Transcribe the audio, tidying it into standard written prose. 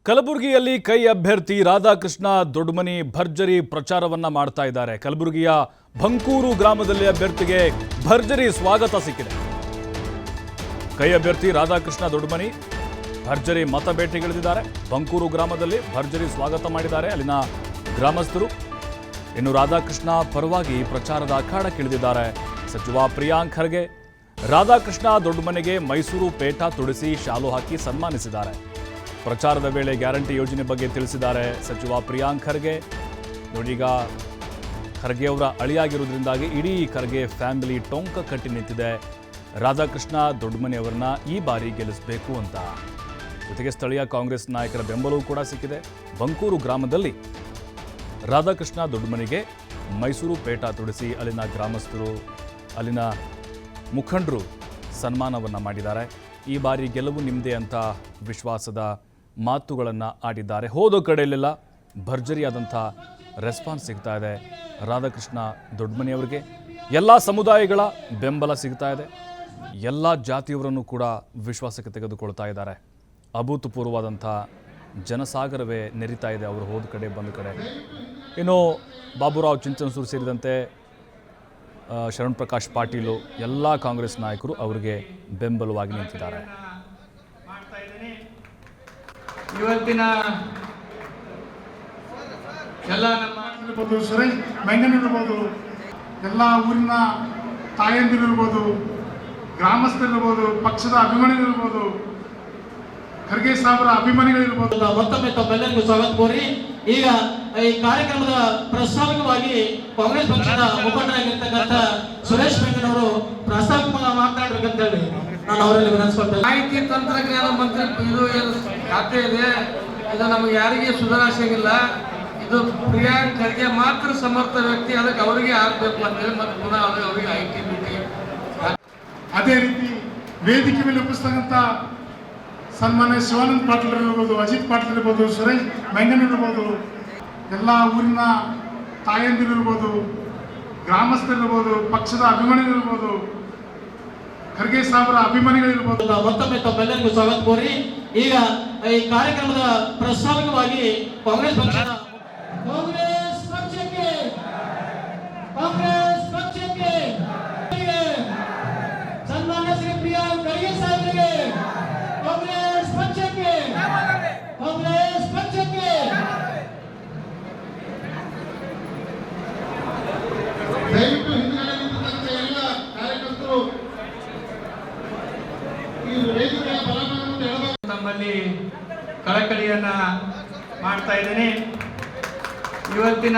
ಕಲಬುರಗಿಯಲ್ಲಿ ಕೈ ಅಭ್ಯರ್ಥಿ ರಾಧಾಕೃಷ್ಣ ದೊಡ್ಡಮನಿ ಭರ್ಜರಿ ಪ್ರಚಾರವನ್ನ ಮಾಡ್ತಾ ಇದ್ದಾರೆ. ಕಲಬುರಗಿಯ ಬಂಕೂರು ಗ್ರಾಮದಲ್ಲಿ ಅಭ್ಯರ್ಥಿಗೆ ಭರ್ಜರಿ ಸ್ವಾಗತ ಸಿಕ್ಕಿದೆ. ಕೈ ಅಭ್ಯರ್ಥಿ ರಾಧಾಕೃಷ್ಣ ದೊಡ್ಡಮನಿ ಭರ್ಜರಿ ಮತ ಬೇಟೆಗಿಳಿದಿದ್ದಾರೆ. ಬಂಕೂರು ಗ್ರಾಮದಲ್ಲಿ ಭರ್ಜರಿ ಸ್ವಾಗತ ಮಾಡಿದ್ದಾರೆ ಅಲ್ಲಿನ ಗ್ರಾಮಸ್ಥರು. ಇನ್ನು ರಾಧಾಕೃಷ್ಣ ಪರವಾಗಿ ಪ್ರಚಾರದ ಅಖಾಡಕ್ಕಿಳಿದಿದ್ದಾರೆ. ಸಚಿವ ಪ್ರಿಯಾಂಕ್ ಖರ್ಗೆ ರಾಧಾಕೃಷ್ಣ ದೊಡ್ಡಮನಿಗೆ ಮೈಸೂರು ಪೇಟ ತೊಡಿಸಿ ಶಾಲು ಹಾಕಿ ಸನ್ಮಾನಿಸಿದ್ದಾರೆ. ಪ್ರಚಾರದ ವೇಳೆ ಗ್ಯಾರಂಟಿ ಯೋಜನೆ ಬಗ್ಗೆ ತಿಳಿಸಿದ್ದಾರೆ ಸಚಿವ ಪ್ರಿಯಾಂಕ್ ಖರ್ಗೆ. ನೋಡೀಗ ಖರ್ಗೆ ಅವರ ಅಳಿಯಾಗಿರುವುದರಿಂದಾಗಿ ಇಡೀ ಖರ್ಗೆ ಫ್ಯಾಮಿಲಿ ಟೊಂಕ ಕಟ್ಟಿ ನಿಂತಿದೆ. ರಾಧಾಕೃಷ್ಣ ದೊಡ್ಡಮನಿ ಅವರನ್ನ ಈ ಬಾರಿ ಗೆಲ್ಲಿಸಬೇಕು ಅಂತ. ಜೊತೆಗೆ ಸ್ಥಳೀಯ ಕಾಂಗ್ರೆಸ್ ನಾಯಕರ ಬೆಂಬಲವೂ ಕೂಡ ಸಿಕ್ಕಿದೆ. ಬಂಕೂರು ಗ್ರಾಮದಲ್ಲಿ ರಾಧಾಕೃಷ್ಣ ದೊಡ್ಡಮನಿಗೆ ಮೈಸೂರು ಪೇಟ ತೊಡಿಸಿ ಅಲ್ಲಿನ ಗ್ರಾಮಸ್ಥರು ಅಲ್ಲಿನ ಮುಖಂಡರು ಸನ್ಮಾನವನ್ನು ಮಾಡಿದ್ದಾರೆ. ಈ ಬಾರಿ ಗೆಲುವು ನಿಮ್ಮದೇ ಅಂತ ವಿಶ್ವಾಸದ ಮಾತುಗಳನ್ನು ಆಡಿದ್ದಾರೆ. ಹೋದ ಕಡೆಯಲ್ಲೆಲ್ಲ ಭರ್ಜರಿಯಾದಂಥ ರೆಸ್ಪಾನ್ಸ್ ಸಿಗ್ತಾ ಇದೆ. ರಾಧಾಕೃಷ್ಣ ದೊಡ್ಡಮನಿಯವರಿಗೆ ಎಲ್ಲ ಸಮುದಾಯಗಳ ಬೆಂಬಲ ಸಿಗ್ತಾ ಇದೆ. ಎಲ್ಲ ಜಾತಿಯವರನ್ನು ಕೂಡ ವಿಶ್ವಾಸಕ್ಕೆ ತೆಗೆದುಕೊಳ್ತಾ ಇದ್ದಾರೆ. ಅಭೂತಪೂರ್ವವಾದಂಥ ಜನಸಾಗರವೇ ನೆರಿತಾ ಇದೆ ಅವರು ಹೋದ ಕಡೆ ಬಂದ ಕಡೆ. ಇನ್ನು ಬಾಬುರಾವ್ ಚಿಂಚನಸೂರು ಸೇರಿದಂತೆ ಶರಣ್ ಪ್ರಕಾಶ್ ಪಾಟೀಲು ಎಲ್ಲ ಕಾಂಗ್ರೆಸ್ ನಾಯಕರು ಅವರಿಗೆ ಬೆಂಬಲವಾಗಿ ನಿಂತಿದ್ದಾರೆ. ಇವತ್ತಿನ ಎಲ್ಲ ನಮ್ಮ ಸುರೇಶ್ ಮೆಂಗನಿರ್ಬೋದು, ಎಲ್ಲ ಊರಿನ ತಾಯಂದಿರಿರ್ಬೋದು, ಗ್ರಾಮಸ್ಥರಿರ್ಬೋದು, ಪಕ್ಷದ ಅಭಿಮಾನಿಗಳಿರ್ಬೋದು, ಖರ್ಗೆ ಸಾಹೇಬರ ಅಭಿಮಾನಿಗಳಿರ್ಬೋದು, ಮತ್ತೊಮ್ಮೆ ತಮ್ಮೆಲ್ಲರಿಗೂ ಸ್ವಾಗತ ಕೋರಿ ಈಗ ಈ ಕಾರ್ಯಕ್ರಮದ ಪ್ರಾಸ್ತಾವಿಕವಾಗಿ ಕಾಂಗ್ರೆಸ್ ಪಕ್ಷದ ಮುಖಂಡರಾಗಿರ್ತಕ್ಕಂಥ ಸುರೇಶ್ ಮೆಂಗನವರು ಪ್ರಾಸ್ತಾವಿಕ ಮಾತನಾಡಬೇಕಂತ ಹೇಳಿ ನಾನು ಅವರಲ್ಲಿ ವಿನಂತಿಸ್ಕೊಳ್ತೇನೆ. ಮಾಹಿತಿ ತಂತ್ರಜ್ಞಾನ ಮಂತ್ರಿ ಇದು ಖಾತೆ ಇದೆ. ಇದು ನಮಗೆ ಯಾರಿಗೆ ಸುಧಾರಿಸಿಲ್ಲ. ಇದು ಪ್ರಿಯಾಂಕ್ ಖರ್ಗೆ ಮಾತ್ರ ಸಮರ್ಥ ವ್ಯಕ್ತಿ, ಅದಕ್ಕೆ ಅವರಿಗೆ ಆಗಬೇಕು ಅಂತೇಳಿ ಮತ್ತೆ ಪುನಃ ಅವರಿಗೆ ಆಯ್ಕೆ ಬಿಟ್ಟು ಅದೇ ರೀತಿ ವೇದಿಕೆ ಮೇಲೆ ಉಪಸ್ಥಿತಕ್ಕಂಥ ಸನ್ಮಾನ್ಯ ಶಿವಾನಂದ ಪಾಟೀಲ್ ಇರ್ಬೋದು, ಅಜಿತ್ ಪಾಟೀಲ್ ಇರ್ಬೋದು, ಸುರೇಶ್ ಮೆಂಗನ್ ಇರ್ಬೋದು, ಎಲ್ಲ ಊರಿನ ತಾಯಂದಿರಿರ್ಬೋದು, ಗ್ರಾಮಸ್ಥರಿರ್ಬೋದು, ಪಕ್ಷದ ಅಭಿಮಾನಿಗಳಿರ್ಬೋದು, ಖರ್ಗೆ ಸಾಹೇಬರ ಅಭಿಮಾನಿಗಳಿರ್ಬೋದು, ಮತ್ತೊಮ್ಮೆ ತಮ್ಮೆಲ್ಲರಿಗೂ ಸ್ವಾಗತ ಕೋರಿ ಈಗ ಈ ಕಾರ್ಯಕ್ರಮದ ಪ್ರಾಸ್ತಾವಿಕವಾಗಿ ಕಾಂಗ್ರೆಸ್ ಪಕ್ಷದ ಸನ್ಮಾನ್ಯ ಶ್ರೀ ಪ್ರಿಯಾಂಕ್ ಖರ್ಗೆ ಸಾಹೇಬರಿಗೆ ಕಾಂಗ್ರೆಸ್ ಪಕ್ಷಕ್ಕೆ ದಯವಿಟ್ಟು ಹಿಂದಿನ ಎಲ್ಲ ಕಾರ್ಯಕರ್ತರು ಈ ವೇದಿಕೆಯ ಬಲವನ್ನು ಹೇಳಬೇಕು. ನಮ್ಮಲ್ಲಿ ಕಳಕಳಿಯನ್ನ ಮಾಡ್ತಾ ಇದ್ದೇನೆ. ಇವತ್ತಿನ